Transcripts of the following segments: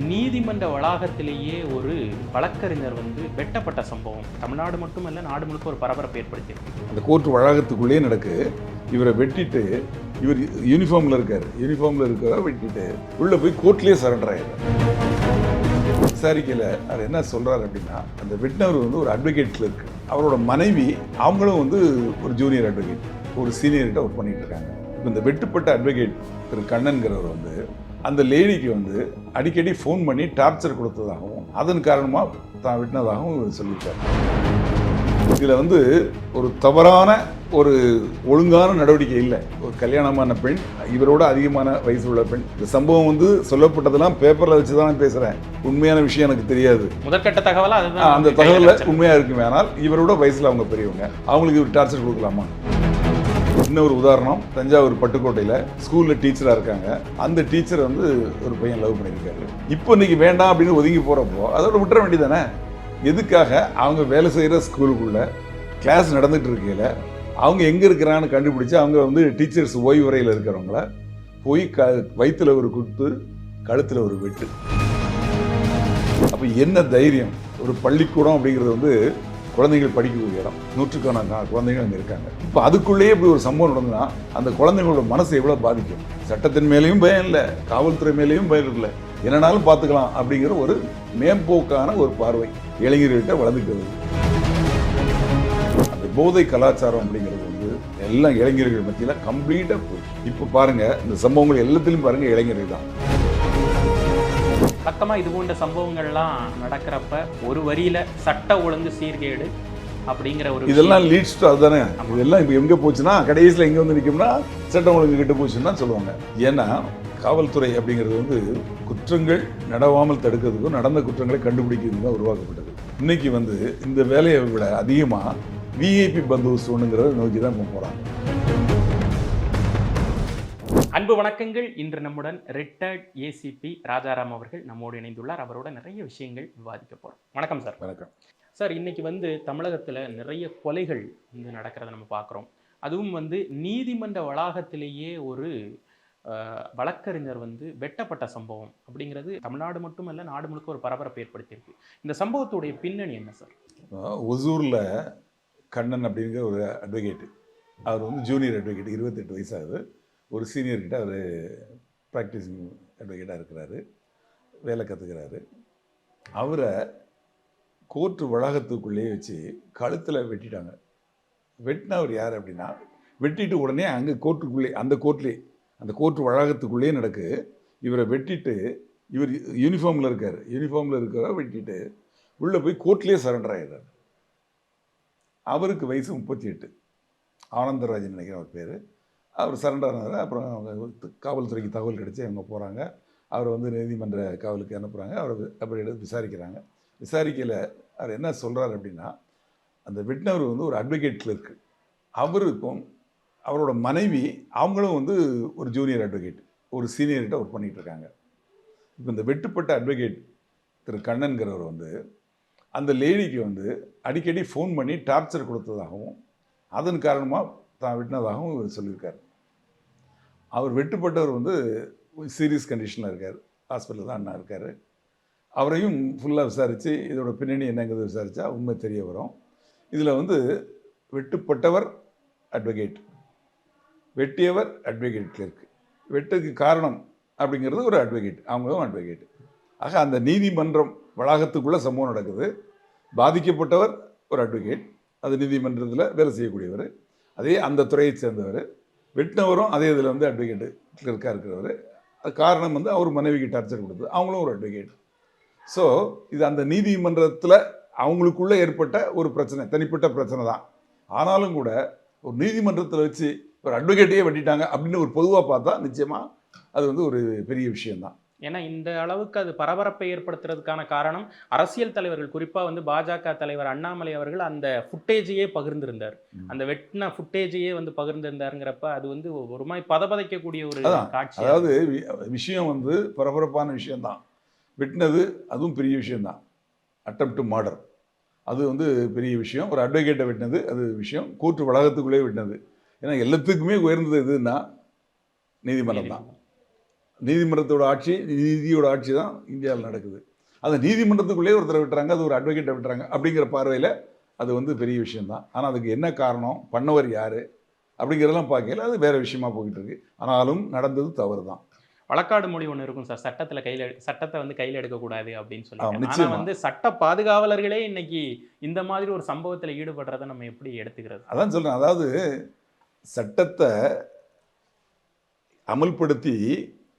நீதிமன்ற வளாகத்திலேயே ஒரு வழக்கறிஞர் வெட்டப்பட்ட சம்பவம் தமிழ்நாடு மட்டுமல்ல நாடு முழுக்க ஒரு பரபரப்பு ஏற்படுத்தியிருக்கு. அந்த கோர்ட் வளாகத்துக்குள்ளேயே நடக்கு. இவரை வெட்டிட்டு இவர் யூனிஃபார்மில் இருக்கார். யூனிஃபார்மில் இருக்கிற வெட்டிட்டு உள்ளே போய் கோர்ட்லேயே சரண்டர் ஆகிடுறார். விசாரிக்கையில் அவர் என்ன சொல்கிறார் அப்படின்னா, அந்த வெட்டினவர் ஒரு அட்வொகேட்டில் இருக்குது. அவரோட மனைவி அவங்களும் ஒரு ஜூனியர் அட்வொகேட், ஒரு சீனியர்கிட்ட ஒர்க் பண்ணிட்டு இருக்காங்க. இப்போ இந்த வெட்டுப்பட்ட அட்வொகேட் திரு கண்ணன்கிறவர் அந்த லேடிக்கு அடிக்கடி ஃபோன் பண்ணி டார்ச்சர் கொடுத்ததாகவும் அதன் காரணமாக தான் வெட்டினதாகவும் சொல்லியிருக்காரு. இதில் ஒரு தவறான ஒரு ஒழுங்கான நடவடிக்கை இல்லை. ஒரு கல்யாணமான பெண், இவரோட அதிகமான வயசு உள்ள பெண். இந்த சம்பவம் சொல்லப்பட்டதெல்லாம் பேப்பரில் வச்சு தான் பேசுகிறேன். உண்மையான விஷயம் எனக்கு தெரியாது. முதற்கட்ட தகவல் அதுதான். அந்த தகவலில் உண்மையாக இருக்குமே, ஆனால் இவரோட வயசில் அவங்க பெரியவங்க, அவங்களுக்கு இவர் டார்ச்சர் கொடுக்கலாமா? இன்னொரு உதாரணம், தஞ்சாவூர் பட்டுக்கோட்டையில் ஸ்கூலில் டீச்சராக இருக்காங்க. அந்த டீச்சர் ஒரு பையன் லவ் பண்ணியிருக்காரு. இப்போ இன்னைக்கு வேண்டாம் அப்படின்னு ஒதுங்கி போகிறப்போ அதோட விட்டுற வேண்டியதானே? எதுக்காக அவங்க வேலை செய்கிற ஸ்கூலுக்குள்ள கிளாஸ் நடந்துகிட்டு இருக்கையில் அவங்க எங்கே இருக்கிறான்னு கண்டுபிடிச்சி அவங்க டீச்சர்ஸ் ஓய்வுறையில் இருக்கிறவங்கள போய் வயிற்றுல ஒரு குத்து, கழுத்தில் ஒரு வெட்டு. அப்போ என்ன தைரியம்? ஒரு பள்ளிக்கூடம் அப்படிங்கிறது குழந்தைகள் படிக்கக்கூடிய இடம். நூற்றுக்கணக்கான குழந்தைகள் அங்கே இருக்காங்க. இப்போ அதுக்குள்ளேயே இப்படி ஒரு சம்பவம் நடந்ததுன்னா அந்த குழந்தைங்களோட மனசு எவ்வளோ பாதிக்கும்? சட்டத்தின் மேலேயும் பயம் இல்லை, காவல்துறை மேலேயும் பயம் இல்லை, என்னன்னாலும் பார்த்துக்கலாம் அப்படிங்கிற ஒரு மேம்போக்கான ஒரு பார்வை இளைஞர்கள்ட்ட வளர்ந்துட்டு வருது. அந்த போதை கலாச்சாரம் அப்படிங்கிறது எல்லாம் இளைஞர்கள் மத்தியில் கம்ப்ளீட்டாக போயிடுச்சு. இப்போ பாருங்க, இந்த சம்பவங்கள் எல்லாத்திலும் பாருங்க இளைஞர்கள் தான். பக்கமாக இது போன்ற சம்பவங்கள்லாம் நடக்கிறப்ப ஒரு வரியில சட்ட ஒழுங்கு சீர்கேடு அப்படிங்கிற ஒரு இதெல்லாம் லீட்ஸ் டு அதுதானே. இதெல்லாம் இப்போ எங்கே போச்சுன்னா கடைசியில் எங்கே நிற்கும்னா சட்டம் ஒழுங்கு கிட்ட போச்சுன்னு தான் சொல்லுவாங்க. ஏன்னா காவல்துறை அப்படிங்கிறது குற்றங்கள் நடவாமல் தடுக்கிறதுக்கும் நடந்த குற்றங்களை கண்டுபிடிக்கிறதுக்கு தான் உருவாக்கப்பட்டது. இன்னைக்கு இந்த வேலையை விட அதிகமாக விஐபி பந்தோபஸ்துங்கிறத நோக்கி தான் போகிறாங்க. அன்பு வணக்கங்கள். இன்று நம்முடன் ரிட்டையர்ட் ஏசிபி ராஜாராம் அவர்கள் நம்மோடு இணைந்துள்ளார். அவரோட நிறைய விஷயங்கள் விவாதிக்க போகிறோம். வணக்கம் சார். வணக்கம் சார். இன்னைக்கு தமிழகத்தில் நிறைய கொலைகள் நடக்கிறத நம்ம பார்க்குறோம். அதுவும் நீதிமன்ற வளாகத்திலேயே ஒரு வழக்கறிஞர் வெட்டப்பட்ட சம்பவம் அப்படிங்கிறது தமிழ்நாடு மட்டுமல்ல நாடு முழுக்க ஒரு பரபரப்பு ஏற்படுத்தியிருக்கு. இந்த சம்பவத்துடைய பின்னணி என்ன சார்? ஒசூரில் கண்ணன் அப்படிங்கிற ஒரு அட்வொகேட்டு, அவர் ஜூனியர் அட்வொகேட், 28 வயசாகுது. ஒரு சீனியர்கிட்ட அவர் ப்ராக்டிஸிங் அட்வொகேட்டாக இருக்கிறாரு, வேலை கற்றுக்கிறாரு. அவரை கோர்ட்டு வளாகத்துக்குள்ளேயே வச்சு கழுத்தில் வெட்டிட்டாங்க. வெட்டினவர் யார் அப்படின்னா, வெட்டிட்டு உடனே அங்கே கோர்ட்டுக்குள்ளே அந்த கோர்ட்டு வளாகத்துக்குள்ளேயே நடக்கு. இவரை வெட்டிட்டு இவர் யூனிஃபார்மில் இருக்கார். யூனிஃபார்மில் இருக்கிற வெட்டிட்டு உள்ளே போய் கோர்ட்லேயே சரண்டர் ஆகிடுறாரு. அவருக்கு வயசு 38. ஆனந்தராஜன் நினைக்கிற அவர் பேர். அவர் சரண்டர் ஆனார். அப்புறம் அவங்க காவல்துறைக்கு தகவல் கிடச்சி அவங்க போகிறாங்க. அவரை நீதிமன்ற காவலுக்கு அனுப்புகிறாங்க. அவரை அப்படி எடுத்து விசாரிக்கிறாங்க. விசாரிக்கையில் அவர் என்ன சொல்கிறார் அப்படின்னா, அந்த வெட்டினவர் ஒரு அட்வொகேட்டில் இருக்குது. அவருக்கும் அவரோட மனைவி அவங்களும் ஒரு ஜூனியர் அட்வொகேட், ஒரு சீனியர்கிட்ட ஒர்க் பண்ணிகிட்டு இருக்காங்க. இப்போ இந்த வெட்டுப்பட்ட அட்வொகேட் திரு கண்ணன்கிறவர் அந்த லேடிக்கு அடிக்கடி ஃபோன் பண்ணி டார்ச்சர் கொடுத்ததாகவும் அதன் காரணமாக தான் வெட்டினதாகவும் இவர் சொல்லியிருக்கார். அவர் வெட்டுப்பட்டவர் சீரியஸ் கண்டிஷனில் இருக்கார். ஹாஸ்பிட்டலில் தான் அண்ணா இருக்கார். அவரையும் ஃபுல்லாக விசாரித்து இதோட பின்னணி என்னங்கிறது விசாரித்தா உண்மை தெரிய வரும். இதில் வெட்டுப்பட்டவர் அட்வொகேட், வெட்டியவர் அட்வொகேட் கிளர்க்கு, வெட்டுக்கு காரணம் அப்படிங்கிறது ஒரு அட்வொகேட், அவங்களும் அட்வொகேட். ஆக அந்த நீதிமன்றம் வளாகத்துக்குள்ளே சம்பவம் நடக்குது. பாதிக்கப்பட்டவர் ஒரு அட்வொகேட், அது நீதிமன்றத்தில் வேலை செய்யக்கூடியவர், அதே அந்த துறையை சேர்ந்தவர். வெட்டினவரும் அதே இதில் அட்வொகேட்டு கிளர்க்காக இருக்கிறவர். அது காரணம் அவர் மனைவிக்கு டார்ச்சர் கொடுத்தது, அவங்களும் ஒரு அட்வொகேட். ஸோ இது அந்த நீதிமன்றத்தில் அவங்களுக்குள்ளே ஏற்பட்ட ஒரு பிரச்சனை, தனிப்பட்ட பிரச்சனை தான். ஆனாலும் கூட ஒரு நீதிமன்றத்தில் வச்சு ஒரு அட்வொகேட்டையே வெட்டிட்டாங்க அப்படின்னு ஒரு பொதுவாக பார்த்தா நிச்சயமாக அது ஒரு பெரிய விஷயம்தான். ஏன்னா இந்த அளவுக்கு அது பரபரப்பை ஏற்படுத்துறதுக்கான காரணம் அரசியல் தலைவர்கள், குறிப்பாக பாஜக தலைவர் அண்ணாமலை அவர்கள் அந்த ஃபுட்டேஜையே பகிர்ந்திருந்தார். அந்த வெட்டின ஃபுட்டேஜையே பகிர்ந்திருந்தாருங்கிறப்ப அது ஒரு மாதிரி பதபதைக்கக்கூடிய ஒரு காட்சி. அதாவது விஷயம் பரபரப்பான விஷயம்தான். வெட்டினது அதுவும் பெரிய விஷயம்தான். அட்டெம்ப்ட் டு மர்டர் அது பெரிய விஷயம். ஒரு அட்வொகேட்டை வெட்டினது அது விஷயம். கோர்ட்டு வளாகத்துக்குள்ளே வெட்டினது. ஏன்னா எல்லாத்துக்குமே உயர்ந்தது எதுன்னா நீதிமன்றம் தான். நீதிமன்றத்தோட ஆட்சி, நீதியோட ஆட்சி தான் இந்தியாவில் நடக்குது. அந்த நீதிமன்றத்துக்குள்ளேயே ஒருத்தரை விட்டுறாங்க, அது ஒரு அட்வொகேட்டை விட்டுறாங்க அப்படிங்கிற பார்வையில் அது வந்து பெரிய விஷயம்தான். ஆனால் அதுக்கு என்ன காரணம், பண்ணவர் யார் அப்படிங்கிறதெல்லாம் பார்க்கல, அது வேறு விஷயமா போயிட்டு இருக்கு. ஆனாலும் நடந்தது தவறு தான். வழக்காடு மொழி ஒன்று இருக்கும் சார், சட்டத்தை வந்து கையில் எடுக்கக்கூடாது அப்படின்னு சொல்லிட்டு. ஆனால் நிச்சயமா. வந்து சட்ட பாதுகாவலர்களே இன்னைக்கு இந்த மாதிரி ஒரு சம்பவத்தில் ஈடுபடுறதை நம்ம எப்படி எடுத்துக்கிறது? அதான் சொல்கிறேன், அதாவது சட்டத்தை அமல்படுத்தி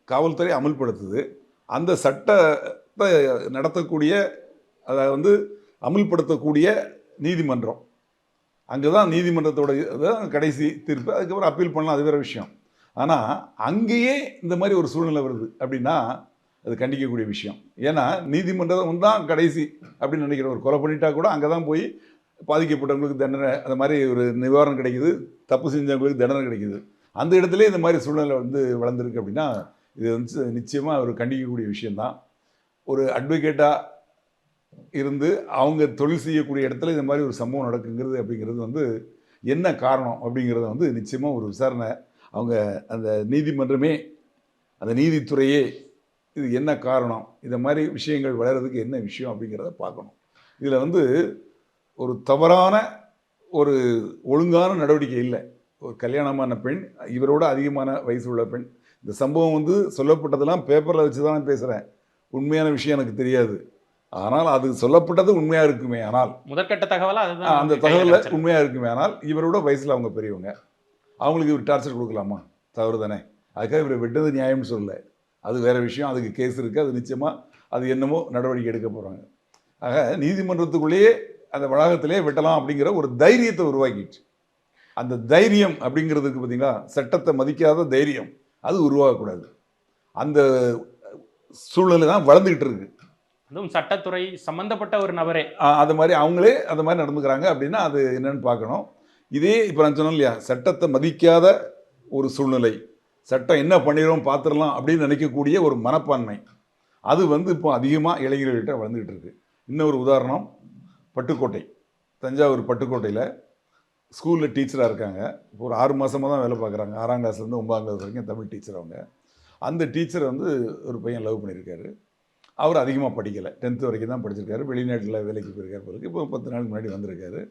காவல்துறை அமல்படுத்துது. அந்த சட்டத்தை நடத்தக்கூடிய, அதை வந்து அமல்படுத்தக்கூடிய நீதிமன்றம், அங்கே தான் நீதிமன்றத்தோட தான் கடைசி தீர்ப்பு. அதுக்கப்புறம் அப்பீல் பண்ணலாம், அது வேறு விஷயம். ஆனால் அங்கேயே இந்த மாதிரி ஒரு சூழ்நிலை வருது அப்படின்னா அது கண்டிக்கக்கூடிய விஷயம். ஏன்னா நீதிமன்றம் தான் கடைசி அப்படின்னு நினைக்கிற, ஒரு கொலை பண்ணிட்டா கூட அங்கே தான் போய் பாதிக்கப்பட்டவங்களுக்கு தண்டனை, அந்த மாதிரி ஒரு நிவாரணம் கிடைக்குது, தப்பு செஞ்சவங்களுக்கு தண்டனை கிடைக்குது. அந்த இடத்துல இந்த மாதிரி சூழ்நிலை வந்து வளர்ந்துருக்கு அப்படின்னா இது வந்து நிச்சயமாக ஒரு கண்டிக்கக்கூடிய விஷயந்தான். ஒரு அட்வொகேட்டாக இருந்து அவங்க தொழில் செய்யக்கூடிய இடத்துல இந்த மாதிரி ஒரு சம்பவம் நடக்குங்கிறது அப்படிங்கிறது வந்து என்ன காரணம் அப்படிங்கிறத வந்து நிச்சயமாக ஒரு விசாரணை, அவங்க அந்த நீதிமன்றமே, அந்த நீதித்துறையே இது என்ன காரணம், இந்த மாதிரி விஷயங்கள் வளர்கிறதுக்கு என்ன விஷயம் அப்படிங்கிறத பார்க்கணும். இதில் வந்து ஒரு தவறான ஒரு ஒழுங்கான நடவடிக்கை இல்லை. ஒரு கல்யாணமான பெண், இவரோட அதிகமான வயசு உள்ள பெண். இந்த சம்பவம் வந்து சொல்லப்பட்டதெல்லாம் பேப்பரில் வச்சு தான் பேசுகிறேன், உண்மையான விஷயம் எனக்கு தெரியாது. ஆனால் அது சொல்லப்பட்டது உண்மையாக இருக்குமே ஆனால், முதற்கட்ட தகவலாக அதுதான், அந்த தகவலில் உண்மையாக இருக்குமே ஆனால், இவரோட வயசில் அவங்க பெரியவங்க, அவங்களுக்கு இவர் டார்ச்சர் கொடுக்கலாமா? தவறு தானே. அதுக்காக இவரை விட்டது நியாயம்னு சொல்லலை, அது வேறு விஷயம். அதுக்கு கேஸ் இருக்குது, அது நிச்சயமாக அது என்னமோ நடவடிக்கை எடுக்க போகிறாங்க. ஆக நீதிமன்றத்துக்குள்ளேயே அந்த வளாகத்திலே வெட்டலாம் அப்படிங்கிற ஒரு தைரியத்தை உருவாக்கிடுச்சு. அந்த தைரியம் அப்படிங்கிறதுக்கு பார்த்தீங்களா, சட்டத்தை மதிக்காத தைரியம், அது உருவாகக்கூடாது. அந்த சூழ்நிலை தான் வளர்ந்துக்கிட்டு இருக்கு. அதுவும் சட்டத்துறை சம்பந்தப்பட்ட ஒரு நபரே அது மாதிரி அவங்களே அந்த மாதிரி நடந்துக்கிறாங்க அப்படின்னா அது என்னன்னு பார்க்கணும். இதே இப்போ நான் சொன்னேன் இல்லையா, சட்டத்தை மதிக்காத ஒரு சூழ்நிலை, சட்டம் என்ன பண்ணிடுறோம் பார்த்துடலாம் அப்படின்னு நினைக்கக்கூடிய ஒரு மனப்பான்மை, அது வந்து இப்போ அதிகமாக இளைஞர்கள்கிட்ட வளர்ந்துக்கிட்டு இருக்கு. இன்னொரு உதாரணம், பட்டுக்கோட்டை, தஞ்சாவூர் பட்டுக்கோட்டையில் ஸ்கூலில் டீச்சராக இருக்காங்க. இப்போ ஒரு 6 மாதமாக தான் வேலை பார்க்குறாங்க. 6ஆம் கிளாஸ்லேருந்து 9ஆம் கிளாஸ் வரைக்கும் தமிழ் டீச்சர் அவங்க. அந்த டீச்சரை வந்து ஒரு பையன் லவ் பண்ணியிருக்காரு. அவர் அதிகமாக படிக்கலை, 10th வரைக்கும் தான் படிச்சிருக்காரு. வெளிநாட்டில் வேலைக்கு போயிருக்காரு பிறகு. இப்போ 10 நாளுக்கு முன்னாடி வந்திருக்காரு.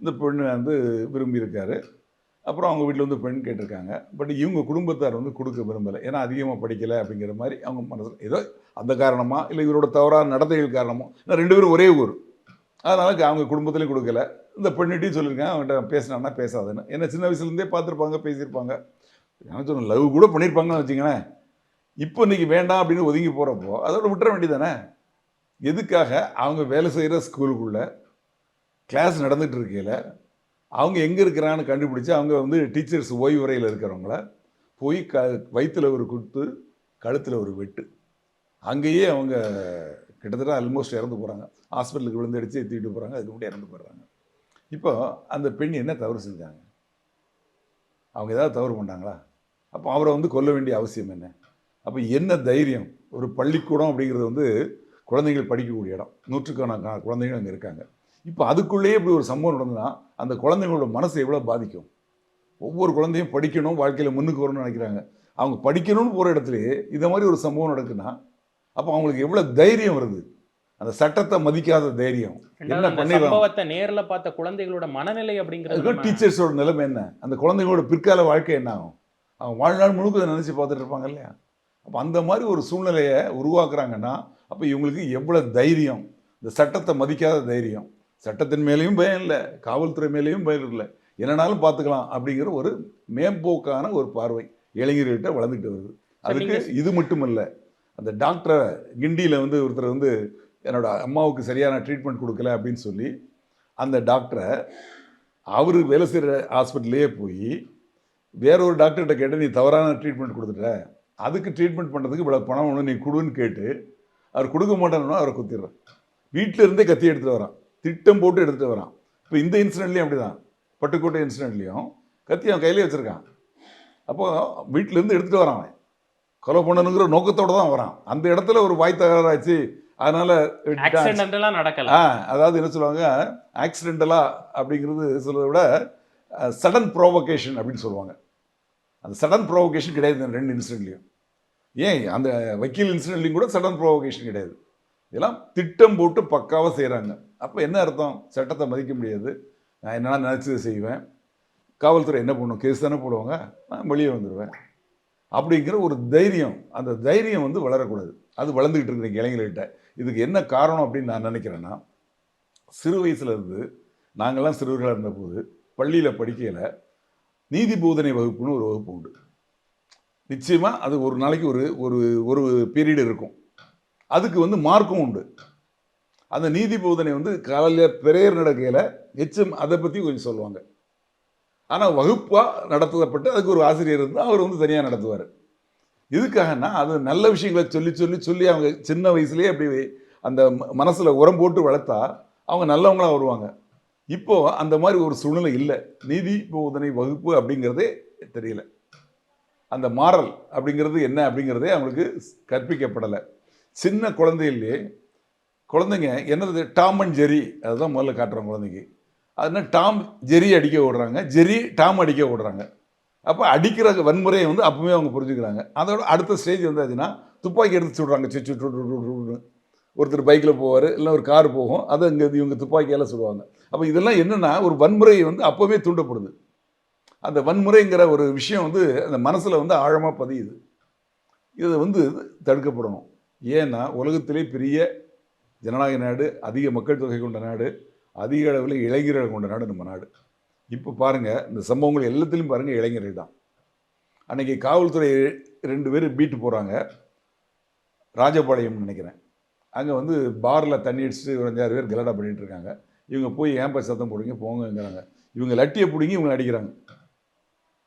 இந்த பெண்ணு வந்து விரும்பியிருக்காரு. அப்புறம் அவங்க வீட்டில் வந்து பெண் கேட்டிருக்காங்க. பட் இவங்க குடும்பத்தார் வந்து கொடுக்க விரும்பலை, ஏன்னா அதிகமாக படிக்கலை அப்படிங்கிற மாதிரி அவங்க மனசில் ஏதோ அந்த காரணமாக, இல்லை இவரோட தவறான நடத்தைகள் காரணமோ, நான் 2 பேரும் ஒரே ஊர், அதனால் அவங்க குடும்பத்துலேயும் கொடுக்கல. இந்த பெண்ணிட்டையும் சொல்லியிருக்கேன், அவங்கள்ட்ட பேசினான்னா பேசாதுன்னு. ஏன்னா சின்ன வயசுலேருந்தே பார்த்துருப்பாங்க, பேசியிருப்பாங்க, நான் சொன்னேன் லவ் கூட பண்ணியிருப்பாங்கன்னு வச்சுங்களேன். இப்போ இன்றைக்கி வேண்டாம் அப்படின்னு ஒதுங்கி போகிறப்போ அதோட விட்டுற வேண்டியதானே. எதுக்காக அவங்க வேலை செய்கிற ஸ்கூலுக்குள்ளே கிளாஸ் நடந்துகிட்டு இருக்கையில் அவங்க எங்கே இருக்கிறான்னு கண்டுபிடிச்சி, அவங்க வந்து டீச்சர்ஸ் ஓய்வு வரையில் இருக்கிறவங்கள போய் வயிற்றில் ஒரு குத்து, கழுத்தில் ஒரு வெட்டு, அங்கேயே அவங்க கிட்டத்தட்ட ஆல்மோஸ்ட் இறந்து போகிறாங்க. ஹாஸ்பிட்டலுக்கு விழுந்தடிச்சு தூக்கிட்டு போகிறாங்க, அதுக்கு முன்னாடி இறந்து போயிடுறாங்க. இப்போ அந்த பெண் என்ன தவறு செஞ்சாங்க? அவங்க ஏதாவது தவறு பண்ணாங்களா? அப்போ அவரை வந்து கொல்ல வேண்டிய அவசியம் என்ன? அப்போ என்ன தைரியம்? ஒரு பள்ளிக்கூடம் அப்படிங்கிறது வந்து குழந்தைகள் படிக்கக்கூடிய இடம், நூற்றுக்கணக்கான குழந்தைகள் அங்கே இருக்காங்க. இப்போ அதுக்குள்ளேயே இப்படி ஒரு சம்பவம் நடந்ததுன்னா அந்த குழந்தைங்களோட மனசு எவ்வளோ பாதிக்கும்? ஒவ்வொரு குழந்தையும் படிக்கணும், வாழ்க்கையில் முன்னுக்கு வரணும்னு நினைக்கிறாங்க. அவங்க படிக்கணும்னு போகிற இடத்துலையே இந்த மாதிரி ஒரு சம்பவம் நடக்குன்னா அப்போ அவங்களுக்கு எவ்வளோ தைரியம் வருது? அந்த சட்டத்தை மதிக்காத தைரியம். என்ன சம்பவத்தை நேரில் பார்த்த குழந்தைகளோட மனநிலை அப்படிங்கிறது, டீச்சர்ஸோட நிலைமை என்ன, அந்த குழந்தைங்களோட பிற்கால வாழ்க்கை என்ன ஆகும்? அவங்க வாழ்நாள் முழுக்க நினச்சி பார்த்துட்டு இருப்பாங்க இல்லையா? அப்போ அந்த மாதிரி ஒரு சூழ்நிலையை உருவாக்குறாங்கன்னா அப்போ இவங்களுக்கு எவ்வளோ தைரியம், இந்த சட்டத்தை மதிக்காத தைரியம். சட்டத்தின் மேலேயும் பயம் இல்லை, காவல்துறை மேலேயும் பயம் இல்லை, என்னன்னாலும் பார்த்துக்கலாம் அப்படிங்கிற ஒரு மேம்போக்கான ஒரு பார்வை இளைஞர்கள்கிட்ட வளர்ந்துட்டு வருது. அதுக்கு இது மட்டும் இல்லை, அந்த டாக்டரை கிண்டியில் வந்து ஒருத்தர் வந்து என்னோட அம்மாவுக்கு சரியான ட்ரீட்மெண்ட் கொடுக்கல அப்படின்னு சொல்லி அந்த டாக்டரை அவர் வேலை செய்கிற ஹாஸ்பிட்டல்லையே போய் வேற ஒரு டாக்டர்கிட்ட கேட்டு நீ தவறான ட்ரீட்மெண்ட் கொடுத்துட்ட, அதுக்கு ட்ரீட்மெண்ட் பண்ணுறதுக்கு இவ்வளோ பணம் ஒன்று நீ கொடுன்னு கேட்டு அவர் கொடுக்க மாட்டேன்னா அவரை குத்திடுறான். வீட்டில் இருந்தே கத்தி எடுத்துகிட்டு வரான், திட்டம் போட்டு எடுத்துகிட்டு வரான். இப்போ இந்த இன்சிடென்ட்லேயும் அப்படி தான், பட்டுக்கோட்டை இன்சிடென்ட்லேயும் கத்தி அவன் கையிலே வச்சுருக்கான். அப்போது வீட்டிலேருந்து எடுத்துகிட்டு வரான், அவன் கொலை பண்ணணுங்கிற நோக்கத்தோடு தான் வரான். அந்த இடத்துல ஒரு வாய் தகராறாச்சு, அதனால் நடக்கல. அதாவது என்ன சொல்லுவாங்க, ஆக்சிடென்டலாக அப்படிங்கிறது சொல்கிறத விட சடன் ப்ரோவோகேஷன் அப்படின்னு சொல்லுவாங்க. அந்த சடன் ப்ரோவோகேஷன் கிடையாது இந்த 2 இன்சிடென்ட்லையும். ஏன் அந்த வக்கீல் இன்சிடென்ட்லையும் கூட சடன் ப்ரோவோகேஷன் கிடையாது. இதெல்லாம் திட்டம் போட்டு பக்காவாக செய்கிறாங்க. அப்போ என்ன அர்த்தம்? சட்டத்தை மதிக்க முடியாது, நான் என்னென்னா நினச்சதை செய்வேன், காவல்துறை என்ன பண்ணும், கேஸ் தானே போடுவாங்க, நான் வெளியே வந்துடுவேன் அப்படிங்கிற ஒரு தைரியம், அந்த தைரியம் வந்து வளரக்கூடாது. அது வளர்ந்துக்கிட்டு இருக்கிற இளைஞர்கள்கிட்ட. இதுக்கு என்ன காரணம் அப்படின்னு நான் நினைக்கிறேன்னா, சிறு வயசுலேருந்து நாங்கள்லாம் சிறுவர்களாக இருந்தபோது பள்ளியில் படிக்கையில் நீதி போதனை வகுப்புன்னு ஒரு வகுப்பு உண்டு. நிச்சயமாக அது ஒரு நாளைக்கு ஒரு ஒரு ஒரு பீரியட் இருக்கும். அதுக்கு வந்து மார்க்கும் உண்டு. அந்த நீதி போதனை வந்து காலையில் பிரேயர் நடக்கையில் எச்எம் அதை பற்றி கொஞ்சம் சொல்லுவாங்க. ஆனால் வகுப்பாக நடத்தப்பட்டு அதுக்கு ஒரு ஆசிரியர் இருந்தால் அவர் வந்து தனியாக நடத்துவார். இதுக்காகனா அது நல்ல விஷயங்களை சொல்லி சொல்லி சொல்லி அவங்க சின்ன வயசுலேயே அப்படி அந்த மனசில் உரம் போட்டு வளர்த்தா அவங்க நல்லவங்களாக வருவாங்க. இப்போது அந்த மாதிரி ஒரு சூழ்நிலை இல்லை. நீதி போதனை வகுப்பு அப்படிங்கிறதே தெரியல. அந்த மாரல் அப்படிங்கிறது என்ன அப்படிங்கிறதே அவங்களுக்கு கற்பிக்கப்படலை. சின்ன குழந்தையிலே குழந்தைங்க என்னது டாம் அண்ட் ஜெரி அதுதான் முதல்ல காட்டுறோம் குழந்தைக்கு. அதுனா டாம் ஜெரி அடிக்க விடுறாங்க, ஜெரி டாம் அடிக்க விடுறாங்க. அப்போ அடிக்கிற வன்முறையை வந்து அப்பவுமே அவங்க புரிஞ்சுக்கிறாங்க. அதோட அடுத்த ஸ்டேஜ் வந்து அதுன்னா துப்பாக்கி எடுத்து சுடுறாங்க. சுட்டு ஒருத்தர் பைக்கில் போவார், இல்லை ஒரு கார் போகும், அதை இங்கே இவங்க துப்பாக்கியால் சுடுவாங்க. அப்போ இதெல்லாம் என்னென்னா ஒரு வன்முறையை வந்து அப்போவே தூண்டப்படுது. அந்த வன்முறைங்கிற ஒரு விஷயம் வந்து அந்த மனசில் வந்து ஆழமாக பதியுது. இதை வந்து தடுக்கப்படணும். ஏன்னா உலகத்திலே பெரிய ஜனநாயக நாடு, அதிக மக்கள் தொகை கொண்ட நாடு, அதிக அளவில் இளைஞர்கள் கொண்ட நாடு நம்ம நாடு. இப்போ பாருங்கள், இந்த சம்பவங்கள் எல்லாத்துலேயும் பாருங்கள் இளைஞர்கள் தான். அன்றைக்கி காவல்துறை 2 பேர் பீட்டு போகிறாங்க, ராஜபாளையம்னு நினைக்கிறேன். அங்கே வந்து பாரில் தண்ணி அடிச்சுட்டு 5-6 பேர் கலாட்டா பண்ணிகிட்டு இருக்காங்க. இவங்க போய் ஏன் சத்தம் போடுங்க போங்கங்கிறாங்க. இவங்க லட்டியை பிடிங்கி இவங்க அடிக்கிறாங்க.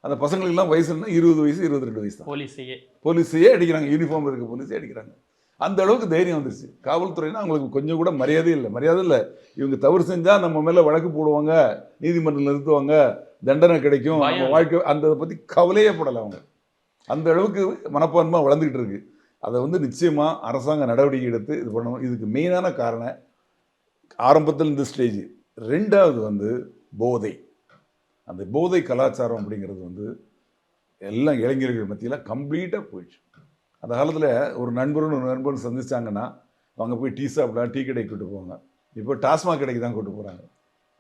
அந்த பசங்களுக்கெல்லாம் வயசுன்னா 20 வயசு 22 வயசு தான். போலீஸையே அடிக்கிறாங்க, யூனிஃபார்ம் இருக்க போலீஸே அடிக்கிறாங்க. அந்த அளவுக்கு தைரியம் வந்துருச்சு. காவல்துறைனா அவங்களுக்கு கொஞ்சம் கூட மரியாதை இல்லை. இவங்க தவறு செஞ்சால் நம்ம மேலே வழக்கு போடுவாங்க, நீதிமன்றத்தில் நிறுத்துவாங்க, தண்டனை கிடைக்கும், நம்ம வாழ்க்கை அந்த பற்றி கவலையே படலை அவங்க. அந்த அளவுக்கு மனப்பான்மை வளர்ந்துக்கிட்டு இருக்கு. அதை வந்து நிச்சயமாக அரசாங்க நடவடிக்கை எடுத்து இது பண்ணணும். இதுக்கு மெயினான காரணம் ஆரம்பத்தில் இந்த ஸ்டேஜ். 2வது வந்து போதை. அந்த போதை கலாச்சாரம் அப்படிங்கிறது வந்து எல்லாம் இளைஞர்கள் மத்தியில் கம்ப்ளீட்டாக போயிடுச்சு. அந்த காலத்தில் ஒரு நண்பரும் சந்திச்சாங்கன்னா அவங்க போய் டீ சாப்பிடலாம், டீ கடைக்கு கூட்டு போவாங்க. இப்போ டாஸ்மாக் கடைக்கு தான் கூட்டு போகிறாங்க.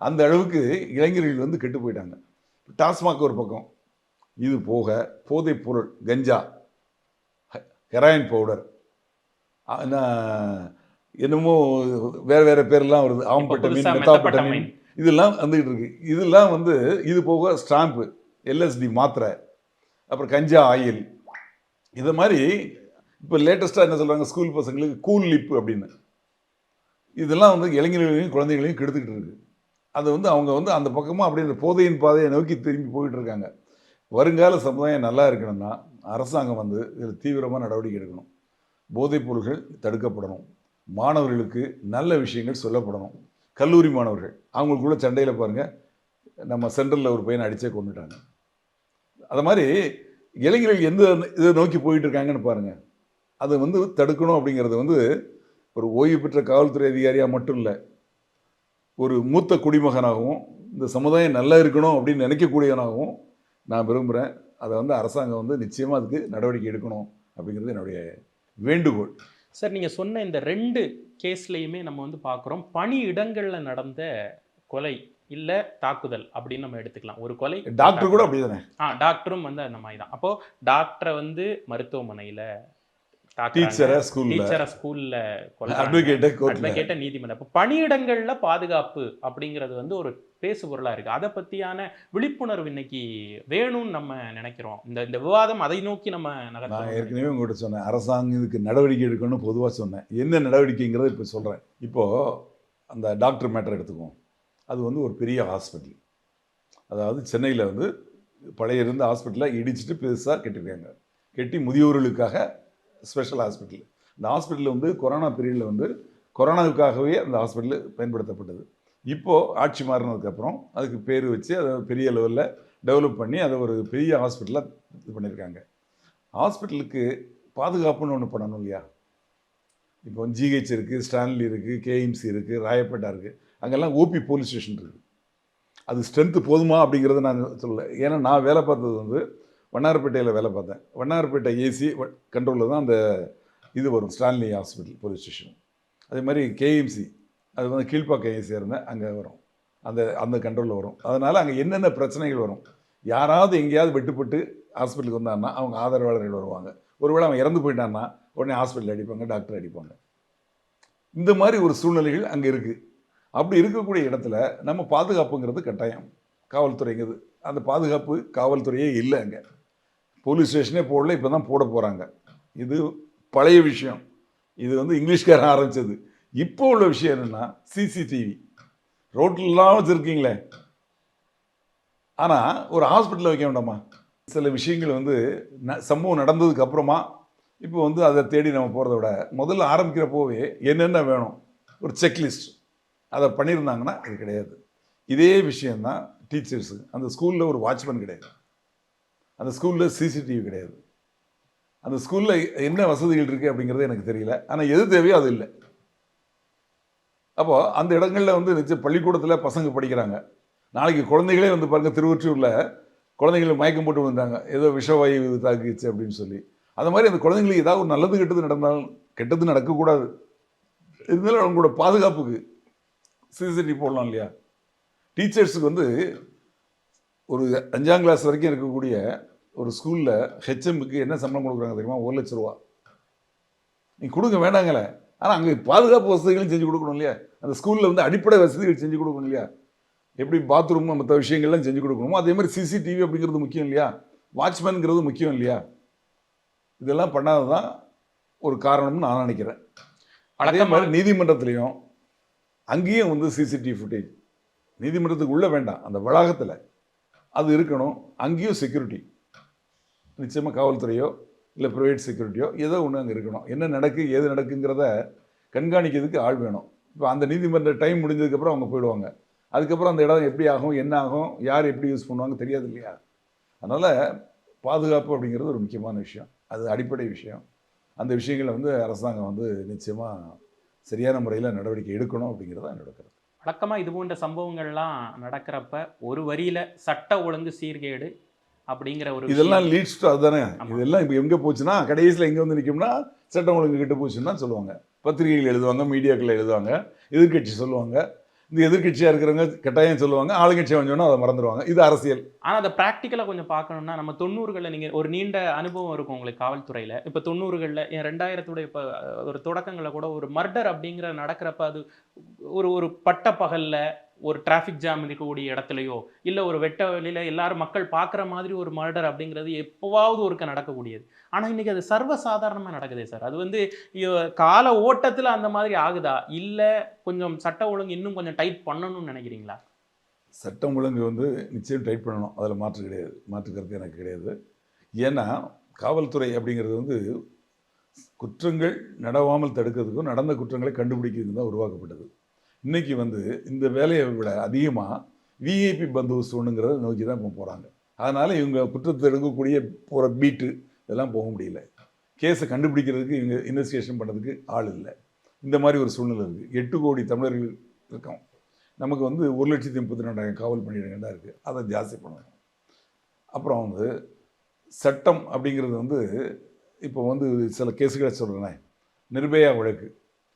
அந்த அளவுக்கு இளைஞர்கள் வந்து கெட்டு போயிட்டாங்க. டாஸ்மாக் ஒரு பக்கம், இது போக போதைப் பொருள் கஞ்சா, ஹெராயின் பவுடர், என்னமோ வேறு பேர்லாம் வருது, ஆம்பட்டமின், மெத்தாம்பட்டமின், இதெல்லாம் வந்துக்கிட்டு இருக்கு. இதெல்லாம் வந்து இது போக ஸ்டாம்பு, எல்எஸ்டி மாத்திரை, அப்புறம் கஞ்சா ஆயில், இதை மாதிரி இப்போ லேட்டஸ்ட்டாக என்ன சொல்கிறாங்க, ஸ்கூல் பசங்களுக்கு கூல் லிப்பு அப்படின்னு. இதெல்லாம் வந்து இளைஞர்களையும் குழந்தைகளையும் கெடுத்துக்கிட்டு இருக்கு. அது வந்து அவங்க வந்து அந்த பக்கமாக அப்படியே அந்த போதையின் பாதையை நோக்கி திரும்பி போயிட்டு இருக்காங்க. வருங்கால சமுதாயம் நல்லா இருக்கணும்னா அரசாங்கம் வந்து இதில் தீவிரமாக நடவடிக்கை எடுக்கணும். போதைப் பொருள்கள் தடுக்கப்படணும். மாணவர்களுக்கு நல்ல விஷயங்கள் சொல்லப்படணும். கல்லூரி மாணவர்கள் அவங்களுக்குள்ள சண்டையில் பாருங்கள், நம்ம சென்ட்ரலில் ஒரு பையனை அடித்தே கொண்டுட்டாங்க. அது மாதிரி இளைஞர்கள் எந்த இதை நோக்கி போயிட்டு இருக்காங்கன்னு பாருங்கள். அதை வந்து தடுக்கணும். அப்படிங்கிறது வந்து ஒரு ஓய்வு பெற்ற காவல்துறை அதிகாரியாக மட்டும் இல்லை, ஒரு மூத்த குடிமகனாகவும் இந்த சமுதாயம் நல்லா இருக்கணும் அப்படின்னு நினைக்கக்கூடியவனாகவும் நான் விரும்புகிறேன். அதை வந்து அரசாங்கம் வந்து நிச்சயமாக அதுக்கு நடவடிக்கை எடுக்கணும் அப்படிங்கிறது என்னுடைய வேண்டுகோள். சார், நீங்கள் சொன்ன இந்த 2 கேஸ்லையுமே நம்ம வந்து பார்க்குறோம், பணி இடங்களில் நடந்த கொலை இல்லை தாக்குதல் அப்படின்னு நம்ம எடுத்துக்கலாம். ஒரு கொலை, டாக்டர் கூட அப்படி தானே. டாக்டரும் வந்து அந்த மாதிரி தான். அப்போது டாக்டரை வந்து மருத்துவமனையில், டீச்சரை ஸ்கூல்ல, அட்வொகேட்டை நீதிமன்றம். இப்போ பணியிடங்களில் பாதுகாப்பு அப்படிங்கிறது வந்து ஒரு பேசு பொருளாக இருக்குது. அதை பற்றியான விழிப்புணர்வு இன்னைக்கு வேணும்னு நம்ம நினைக்கிறோம். இந்த விவாதம் அதை நோக்கி நம்ம நான் ஏற்கனவே உங்கள்கிட்ட சொன்னேன், அரசாங்கம் இதுக்கு நடவடிக்கை எடுக்கணும்னு பொதுவாக சொன்னேன். என்ன நடவடிக்கைங்கிறத இப்போ சொல்கிறேன். இப்போது அந்த டாக்டர் மேட்டர் எடுத்துக்குவோம். அது வந்து ஒரு பெரிய ஹாஸ்பிட்டல், அதாவது சென்னையில் வந்து பழைய இருந்த ஹாஸ்பிட்டலை இடிச்சிட்டு பெருசாக கட்டியிருக்காங்க. கட்டி முதியோர்களுக்காக ஸ்பெஷல் ஹாஸ்பிட்டல். இந்த ஹாஸ்பிட்டலில் வந்து கொரோனா பீரியடில் வந்து கொரோனாவுக்காகவே அந்த ஹாஸ்பிட்டல் பயன்படுத்தப்பட்டது. இப்போது ஆட்சி மாறினதுக்கப்புறம் அதுக்கு பேர் வச்சு அதை பெரிய லெவலில் டெவலப் பண்ணி அதை ஒரு பெரிய ஹாஸ்பிட்டலாக இது பண்ணியிருக்காங்க. ஹாஸ்பிட்டலுக்கு பாதுகாப்புன்னு ஒன்று பண்ணணும் இல்லையா? இப்போ ஜிஹெச் இருக்குது, ஸ்டான்லி இருக்குது, கேஎம்சி இருக்குது, ராயப்பேட்டா இருக்குது, அங்கெல்லாம் ஓபி போலீஸ் ஸ்டேஷன் இருக்குது. அது ஸ்ட்ரென்த்து போதுமா அப்படிங்கிறத நான் சொல்லலை. ஏன்னா நான் வேலை பார்த்தது வந்து வண்ணாரப்பேட்டையில் வேலை பார்த்தேன். வண்ணாரப்பேட்டை ஏசி கண்ட்ரோலில் தான் அந்த இது வரும், ஸ்டான்லி ஹாஸ்பிட்டல் போலீஸ் ஸ்டேஷன். அதே மாதிரி கேஎம்சி, அது வந்து கீழ்ப்பாக்கம் ஏசியாக இருந்தேன், அங்கே வரும், அந்த அந்த கண்ட்ரோலில் வரும். அதனால் அங்கே என்னென்ன பிரச்சனைகள் வரும், யாராவது எங்கேயாவது வெட்டுப்பட்டு ஹாஸ்பிட்டலுக்கு வந்தான்னா அவங்க ஆதரவாளர்கள் வருவாங்க. ஒருவேளை அவன் இறந்து போயிட்டான்னா உடனே ஹாஸ்பிட்டல் அடிப்பாங்க, டாக்டர் அடிப்பாங்க. இந்த மாதிரி ஒரு சூழ்நிலைகள் அங்கே இருக்குது. அப்படி இருக்கக்கூடிய இடத்துல நம்ம பாதுகாப்புங்கிறது கட்டாயம். காவல்துறைங்கிறது, அந்த பாதுகாப்பு காவல்துறையே இல்லை அங்கே. போலீஸ் ஸ்டேஷனே போடல, இப்போ தான் போட போகிறாங்க. இது பழைய விஷயம். இது வந்து இங்கிலீஷ்காரன் ஆரம்பித்தது. இப்போ உள்ள விஷயம் என்னென்னா சிசிடிவி ரோட்லாம் வச்சுருக்கீங்களே, ஆனால் ஒரு ஹாஸ்பிட்டலில் வைக்க வேண்டாமா? சில விஷயங்கள் வந்து சம்பவம் நடந்ததுக்கு அப்புறமா இப்போ வந்து அதை தேடி நம்ம போகிறத விட முதல்ல ஆரம்பிக்கிறப்போவே என்னென்ன வேணும் ஒரு செக்லிஸ்ட் அதை பண்ணியிருந்தாங்கன்னா அது கிடையாது. இதே விஷயந்தான் டீச்சர்ஸு. அந்த ஸ்கூலில் ஒரு வாட்ச்மேன் கிடையாது, அந்த ஸ்கூலில் சிசிடிவி கிடையாது, அந்த ஸ்கூலில் என்ன வசதிகள் இருக்குது அப்படிங்கிறது எனக்கு தெரியல. ஆனால் எது தேவையோ அது இல்லை. அப்போது அந்த இடங்களில் வந்து நிச்சயம் பள்ளிக்கூடத்தில் பசங்க படிக்கிறாங்க. நாளைக்கு குழந்தைகளே வந்து பாருங்கள், திருவொற்றியூரில் குழந்தைகளை மயக்கம் போட்டு வந்தாங்க, ஏதோ விஷவாயு தாக்கிச்சு அப்படின்னு சொல்லி. அந்த மாதிரி அந்த குழந்தைங்களுக்கு ஏதாவது ஒரு நல்லது கெட்டது நடந்தாலும், கெட்டது நடக்கக்கூடாது, இருந்தாலும் அவங்களோட பாதுகாப்புக்கு சிசிடிவி போடலாம் இல்லையா? டீச்சர்ஸுக்கு வந்து ஒரு 5ஆம் கிளாஸ் வரைக்கும் இருக்கக்கூடிய ஒரு ஸ்கூலில் ஹெச்எம்முக்கு என்ன சம்பளம் கொடுக்குறாங்க தெரியுமா? 1 லட்ச ரூபா. நீங்கள் கொடுங்க வேண்டாங்களே, ஆனால் அங்கே பாதுகாப்பு வசதிகளும் செஞ்சு கொடுக்கணும் இல்லையா? அந்த ஸ்கூலில் வந்து அடிப்படை வசதிகள் செஞ்சு கொடுக்கணும் இல்லையா? எப்படி பாத்ரூம் மற்ற விஷயங்கள்லாம் செஞ்சு கொடுக்கணுமோ அதே மாதிரி சிசிடிவி அப்படிங்கிறது முக்கியம் இல்லையா? வாட்ச்மேனுங்கிறது முக்கியம் இல்லையா? இதெல்லாம் பண்ணாது தான் ஒரு காரணம்னு நான் நினைக்கிறேன். அதே மாதிரி நீதிமன்றத்துலேயும் அங்கேயும் வந்து சிசிடிவி ஃபுட்டேஜ் நீதிமன்றத்துக்கு உள்ளே வேண்டாம், அந்த வளாகத்தில் அது இருக்கணும். அங்கேயும் செக்யூரிட்டி நிச்சயமாக காவல்துறையோ இல்லை ப்ரைவேட் செக்யூரிட்டியோ ஏதோ ஒன்று அங்கே இருக்கணும். என்ன நடக்கு ஏது நடக்குங்கிறத கண்காணிக்கிறதுக்கு ஆள் வேணும். இப்போ அந்த நீதிமன்ற டைம் முடிஞ்சதுக்கப்புறம் அவங்க போயிடுவாங்க. அதுக்கப்புறம் அந்த இடம் எப்படி ஆகும், என்ன ஆகும், யார் எப்படி யூஸ் பண்ணுவாங்க தெரியாது இல்லையா? அதனால் பாதுகாப்பு அப்படிங்கிறது ஒரு முக்கியமான விஷயம், அது அடிப்படை விஷயம். அந்த விஷயங்களை வந்து அரசாங்கம் வந்து நிச்சயமாக சரியான முறையில் நடவடிக்கை எடுக்கணும் அப்படிங்கிறது தான் என்னோட கருத்து. வழக்கமாக இது போன்ற சம்பவங்கள்லாம் நடக்கிறப்ப ஒரு வரியில சட்ட ஒழுங்கு சீர்கேடு அப்படிங்கிற ஒரு இதெல்லாம் லீட்ஸ் டு அதுதானே. இதெல்லாம் இப்போ எங்கே போச்சுன்னா கடைசியில் எங்கே வந்து நிற்கும்னா சட்டம் ஒழுங்கு கிட்ட போச்சுன்னு தான் சொல்லுவாங்க. பத்திரிகைகள் எழுதுவாங்க, மீடியாக்கள் எழுதுவாங்க, எதிர்கட்சி சொல்லுவாங்க. இந்த எதிர்கட்சியாக இருக்கிறவங்க கட்டாயம் சொல்லுவாங்க, ஆளுங்கட்சியாக வந்தோன்னா அதை மறந்துடுவாங்க. இது அரசியல். ஆனால் அதை ப்ராக்டிக்கலாக கொஞ்சம் பார்க்கணும்னா நம்ம 90களில் நீங்கள் ஒரு நீண்ட அனுபவம் இருக்கும் உங்களுக்கு காவல்துறையில். இப்போ 90களில் 2000 இப்போ ஒரு தொடக்கங்களில் கூட ஒரு மர்டர் அப்படிங்கிற நடக்கிறப்ப அது ஒரு ஒரு பட்ட பகலில் ஒரு டிராஃபிக் ஜாம் இருக்கக்கூடிய இடத்துலையோ இல்லை ஒரு வெட்ட வெளியில் எல்லாரும் மக்கள் பார்க்குற மாதிரி ஒரு மர்டர் அப்படிங்கிறது எப்போவாவது ஒருக்க நடக்கக்கூடியது. ஆனால் இன்றைக்கி அது சர்வசாதாரணமாக நடக்குதே சார். அது வந்து கால ஓட்டத்தில் அந்த மாதிரி ஆகுதா, இல்லை கொஞ்சம் சட்ட ஒழுங்கு இன்னும் கொஞ்சம் டைட் பண்ணணும்னு நினைக்கிறீங்களா? சட்டம் ஒழுங்கு வந்து நிச்சயம் டைட் பண்ணணும், அதில் மாற்று கிடையாது, மாற்றுக்கிறது எனக்கு கிடையாது. ஏன்னா காவல்துறை அப்படிங்கிறது வந்து குற்றங்கள் நடவாமல் தடுக்கிறதுக்கும் நடந்த குற்றங்களை கண்டுபிடிக்கிறதுக்கு தான் உருவாக்கப்பட்டது. இன்றைக்கி வந்து இந்த வேலையை விட அதிகமாக விஐபி பந்தோபஸ்து ஒன்றுங்கிறத நோக்கி தான் இப்போ போகிறாங்க. அதனால் இவங்க குற்றத்தை எடுக்கக்கூடிய போகிற பீட்டு இதெல்லாம் போக முடியல. கேஸை கண்டுபிடிக்கிறதுக்கு இவங்க இன்வெஸ்டிகேஷன் பண்ணுறதுக்கு ஆள் இல்லை. இந்த மாதிரி ஒரு சூழ்நிலை இருக்குது. 8 கோடி தமிழர்கள் இருக்கோம். நமக்கு வந்து 1,32,000 காவல் பணியிடங்கள் தான் இருக்குது. அதை ஜாஸ்தி பண்ணணும். அப்புறம் வந்து சட்டம் அப்படிங்கிறது வந்து இப்போ வந்து சில கேஸுகளை சொல்கிறேன். நிர்பயா வழக்கு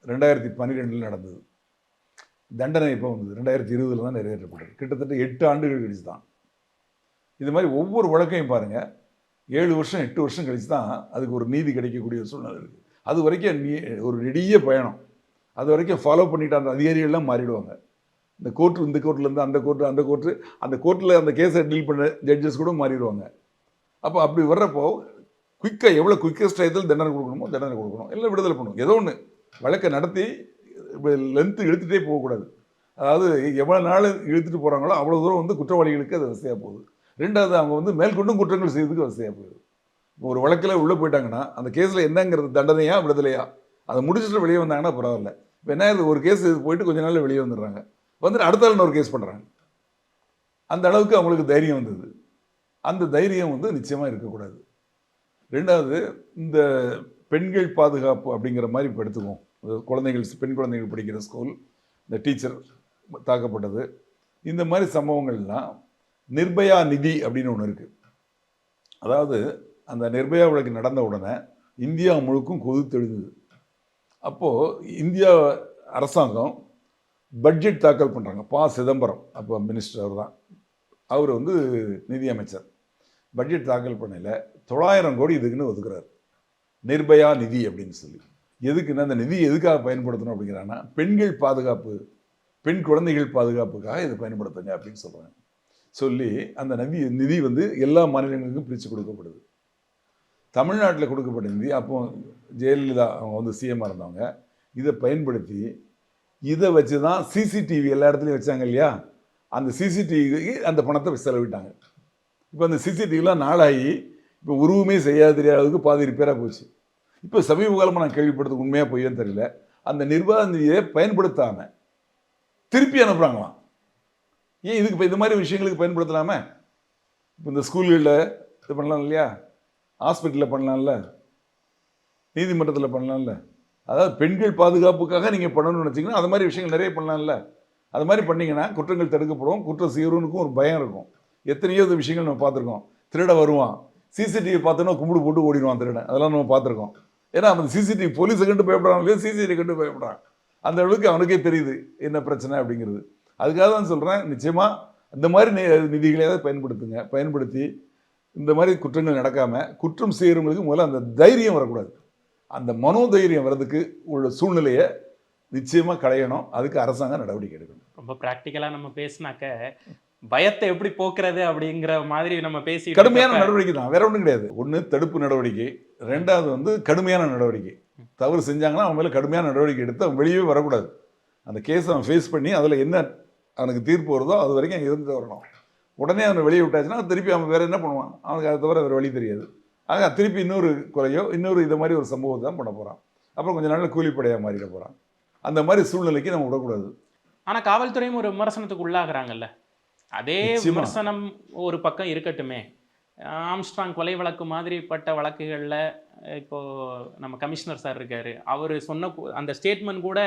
2012 நடந்தது. தண்டனை இப்போ வந்தது 2020 தான் நிறைவேற்றப்பட்டது. கிட்டத்தட்ட 8 ஆண்டுகள் கழிச்சு தான். இது மாதிரி ஒவ்வொரு வழக்கையும் பாருங்கள், 7 வருஷம் 8 வருஷம் கழிச்சு தான் அதுக்கு ஒரு நீதி கிடைக்கக்கூடிய ஒரு சூழ்நிலை இருக்குது. அது வரைக்கும் ஒரு நெடிய பயணம். அது வரைக்கும் ஃபாலோ பண்ணிட்டு அந்த அதிகாரிகள்லாம் மாறிடுவாங்க. இந்த கோர்ட்டு இந்த கோர்ட்லேருந்து அந்த கோர்ட்டு அந்த கோர்ட்டு, அந்த கோர்ட்டில் அந்த கேஸை டீல் பண்ண ஜட்ஜஸ் கூட மாறிடுவாங்க. அப்போ அப்படி வர்றப்போ குயிக்காக எவ்வளோ குயிக்கஸ்ட் டயத்தில் தண்டனை கொடுக்கணுமோ தண்டனை கொடுக்கணும், இல்லை விடுதலை பண்ணணும். ஏதோ ஒன்று வழக்கை நடத்தி லென்த்து இழுத்துகிட்டே போகக்கூடாது. அதாவது எவ்வளோ நாள் இழுத்துட்டு போகிறாங்களோ அவ்வளோ தூரம் வந்து குற்றவாளிகளுக்கு அது வசதியாக போகுது. ரெண்டாவது அவங்க வந்து மேற்கொண்டும் குற்றங்கள் செய்யறதுக்கு வசதியாக போகுது. இப்போ ஒரு வழக்கில் உள்ளே போயிட்டாங்கன்னா அந்த கேஸில் என்னங்கிறது தண்டனையா விடுதலையா அதை முடிச்சுட்டு வெளியே வந்தாங்கன்னா பரவாயில்ல. இப்போ என்ன இது ஒரு கேஸ் போயிட்டு கொஞ்ச நாளில் வெளியே வந்துடுறாங்க, வந்துட்டு அடுத்த நாள் ஒரு கேஸ் பண்ணுறாங்க. அந்த அளவுக்கு அவங்களுக்கு தைரியம் வந்தது. அந்த தைரியம் வந்து நிச்சயமாக இருக்கக்கூடாது. ரெண்டாவது இந்த பெண்கள் பாதுகாப்பு அப்படிங்கிற மாதிரி இப்போ எடுத்துக்குவோம். குழந்தைகள் பெண் குழந்தைகள் படிக்கிற ஸ்கூல், இந்த டீச்சர் தாக்கப்பட்டது, இந்த மாதிரி சம்பவங்கள்லாம் நிர்பயா நிதி அப்படின்னு ஒன்று இருக்குது. அதாவது அந்த நிர்பயா வழக்கு நடந்த உடனே இந்தியா முழுக்கும் கொதித்தெழுந்தது. அப்போது இந்தியா அரசாங்கம் பட்ஜெட் தாக்கல் பண்ணுறாங்க. சிதம்பரம் அப்போ மினிஸ்டர் அவர் தான், அவர் வந்து நிதியமைச்சர். பட்ஜெட் தாக்கல் பண்ணல 900 கோடி இதுக்குன்னு ஒதுக்குறாரு, நிர்பயா நிதி அப்படின்னு சொல்லி. எதுக்குன்னா அந்த நிதி எதுக்காக பயன்படுத்தணும் அப்படிங்கிறாங்கன்னா பெண்கள் பாதுகாப்பு, பெண் குழந்தைகள் பாதுகாப்புக்காக இதை பயன்படுத்துங்க அப்படின்னு சொல்கிறாங்க. சொல்லி அந்த நிதி வந்து எல்லா மாநிலங்களுக்கும் பிரித்து கொடுக்கப்படுது. தமிழ்நாட்டில் கொடுக்கப்பட்ட நிதி அப்போ ஜெயலலிதா அவங்க வந்து சிஎம்மாக இருந்தவங்க இதை பயன்படுத்தி இதை வச்சு தான் சிசிடிவி எல்லா இடத்துலையும் வச்சாங்க இல்லையா, அந்த சிசிடிவிக்கு அந்த பணத்தை செலவிட்டாங்க. இப்போ அந்த சிசிடிவிலாம் நாளாகி இப்போ உருவமே செய்யாது தெரியாததுக்கு பாதி ரிப்பேராக போச்சு. இப்போ சமீப காலமாக நான் கேள்விப்படுறது உண்மையாக பொய்யான்னு தெரியல, அந்த நிர்வாக நிதியை பயன்படுத்தாமல் திருப்பி அனுப்புகிறாங்களாம். ஏன் இதுக்கு இப்போ இந்த மாதிரி விஷயங்களுக்கு பயன்படுத்தலாமே? இப்போ இந்த ஸ்கூல்களில் இது பண்ணலாம் இல்லையா, ஹாஸ்பிட்டலில் பண்ணலாம்ல, நீதிமன்றத்தில் பண்ணலாம்ல. அதாவது பெண்கள் பாதுகாப்புக்காக நீங்கள் பண்ணணும்னு நினச்சிங்கன்னா அது மாதிரி விஷயங்கள் நிறைய பண்ணலாம்ல. அது மாதிரி பண்ணிங்கன்னா குற்றங்கள் தடுக்கப்படும், குற்றம் செய்கிறவனுக்கும் ஒரு பயம் இருக்கும். எத்தனையோ விஷயங்கள் நம்ம பார்த்துருக்கோம். திருட வருவான், சிசிடிவி பார்த்தோன்னா கும்பிடு போட்டு ஓடிடுவான் திருடன், அதெல்லாம் நம்ம பார்த்துருக்கோம். ஏன்னா அந்த சிசிடிவி போலீஸை கண்டு பயப்படுறான் இல்லையா, சிசிடிவி கண்டு பயப்படுறான். அந்த அளவுக்கு அவனுக்கே தெரியுது என்ன பிரச்சனை அப்படிங்கிறது. அதுக்காக தான் சொல்கிறேன், நிச்சயமாக இந்த மாதிரி நிதிகளையாவது பயன்படுத்தி இந்த மாதிரி குற்றங்கள் நடக்காமல் குற்றம் செய்கிறவங்களுக்கு முதல்ல அந்த தைரியம் வரக்கூடாது, அந்த மனோதைரியம் வர்றதுக்கு உள்ள சூழ்நிலையை நிச்சயமாக களையணும். அதுக்கு அரசாங்கம் நடவடிக்கை எடுக்கணும். ரொம்ப ப்ராக்டிக்கலாக நம்ம பேசினாக்க பயத்தை எப்படி போக்குறது அப்படிங்கிற மாதிரி நம்ம பேசி கடுமையான நடவடிக்கை தான், வேற ஒன்றும் கிடையாது. ஒன்று தடுப்பு நடவடிக்கை, ரெண்டாவது வந்து கடுமையான நடவடிக்கை. தவறு செஞ்சாங்கன்னா அவன் மேலே கடுமையான நடவடிக்கை எடுத்து அவன் வெளியே வரக்கூடாது. அந்த கேஸை அவன் ஃபேஸ் பண்ணி அதில் என்ன அவனுக்கு தீர்ப்பு வருதோ அது வரைக்கும் இருந்துட்டு வரணும். உடனே அவனை வெளியே விட்டாச்சுன்னா திருப்பி அவன் வேறு என்ன பண்ணுவான், அவனுக்கு அதை தவிர வேறு வழி தெரியாது. ஆக திருப்பி இன்னொரு கொலையோ இன்னொரு இதை மாதிரி ஒரு சம்பவத்தை தான் பண்ண போகிறான். அப்புறம் கொஞ்சம் நாளில் கூலிப்படையாக மாறிட போகிறான். அந்த மாதிரி சூழ்நிலைக்கு நம்ம விடக்கூடாது. ஆனால் காவல்துறையும் ஒரு விமர்சனத்துக்கு உள்ளாகிறாங்கல்ல, அதே விமர்சனம் ஒரு பக்கம் இருக்கட்டுமே. ஆம்ஸ்ட்ராங் கொலை வழக்கு மாதிரிப்பட்ட வழக்குகளில் இப்போ நம்ம கமிஷனர் சார் இருக்காரு, அவர் சொன்ன அந்த ஸ்டேட்மெண்ட் கூட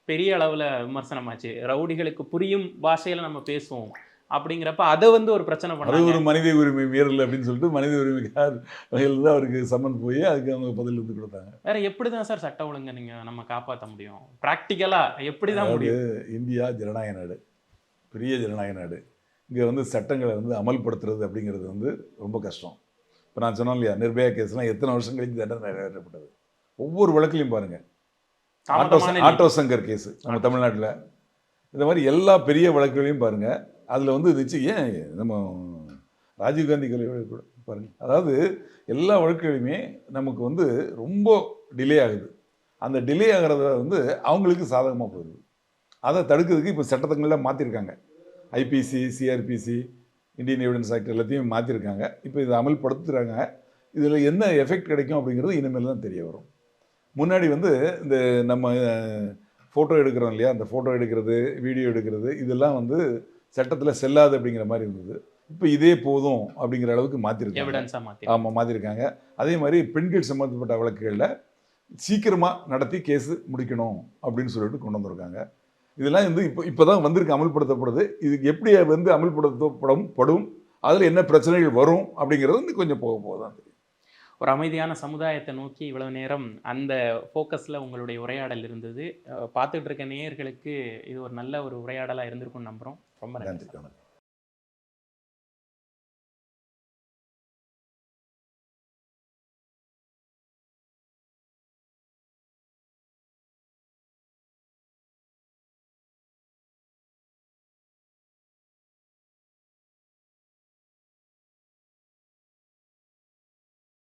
பெரிய அளவில் விமர்சனமாச்சு. ரவுடிகளுக்கு புரியும் பாஷையில் நம்ம பேசுவோம் அப்படிங்கிறப்ப அதை வந்து ஒரு பிரச்சனை பண்ணாங்க. அது ஒரு மனித உரிமை மீறல் அப்படின்னு சொல்லிட்டு மனித உரிமைக்கார் வகையில் தான் அவருக்கு சம்மன் போய் அதுக்கு அவங்க பதில் வந்து கொடுத்தாங்க. வேற எப்படி தான் சார் சட்ட ஒழுங்கை நீங்கள் நம்ம காப்பாற்ற முடியும்? ப்ராக்டிக்கலாக எப்படி தான் முடியும்? இந்தியா ஜனநாயக நாடு, பெரிய ஜனநாயக நாடு. இங்கே வந்து சட்டங்களை வந்து அமல்படுத்துறது அப்படிங்கிறது வந்து ரொம்ப கஷ்டம். இப்போ நான் சொன்னேன் இல்லையா, நிர்பயா கேஸ்லாம் எத்தனை வருஷம் கழித்து தண்டனை நிறைவேற்றப்பட்டது. ஒவ்வொரு வழக்குலையும் பாருங்கள், ஆட்டோ சங்கர் கேஸு நம்ம தமிழ்நாட்டில், இந்த மாதிரி எல்லா பெரிய வழக்குகளையும் பாருங்கள், அதில் வந்து நிச்சயம் ஏன் நம்ம ராஜீவ்காந்தி கொலை கூட பாருங்கள். அதாவது எல்லா வழக்குகளையுமே நமக்கு வந்து ரொம்ப டிலே ஆகுது. அந்த டிலே ஆகிறத வந்து அவங்களுக்கு சாதகமாக போகுது. அதை தடுக்கிறதுக்கு இப்போ சட்டங்கள்லாம் மாற்றிருக்காங்க. IPC, CrPC, Indian evidence act எல்லாத்தையும் மாற்றிருக்காங்க. இப்போ இதை அமல்படுத்துகிறாங்க. இதில் என்ன எஃபெக்ட் கிடைக்கும் அப்படிங்கிறது இனிமேல் தான் தெரிய வரும். முன்னாடி வந்து இந்த நம்ம ஃபோட்டோ எடுக்கிறோம் இல்லையா, அந்த ஃபோட்டோ எடுக்கிறது, வீடியோ எடுக்கிறது, இதெல்லாம் வந்து சட்டத்தில் செல்லாது அப்படிங்கிற மாதிரி இருந்தது. இப்போ இதே போதும் அப்படிங்கிற அளவுக்கு மாற்றிருக்காங்க. ஆமாம், மாற்றிருக்காங்க. அதே மாதிரி பெண்கள் சம்மந்தப்பட்ட வழக்குகளில் சீக்கிரமாக நடத்தி கேஸு முடிக்கணும் அப்படின்னு சொல்லிட்டு கொண்டு வந்திருக்காங்க. இதெல்லாம் வந்து இப்போ தான் வந்திருக்கு, அமல்படுத்தப்படுது. இதுக்கு எப்படி வந்து அமல்படுத்தப்படும், அதில் என்ன பிரச்சனைகள் வரும் அப்படிங்கிறது வந்து கொஞ்சம் போக தான் தெரியும். ஒரு அமைதியான சமுதாயத்தை நோக்கி இவ்வளவு நேரம் அந்த ஃபோக்கஸில் உங்களுடைய உரையாடல் இருந்தது. பார்த்துட்டு இருக்க நேயர்களுக்கு இது ஒரு நல்ல ஒரு உரையாடலாக இருந்திருக்கும்னு நம்புகிறோம். ரொம்ப நன்றி.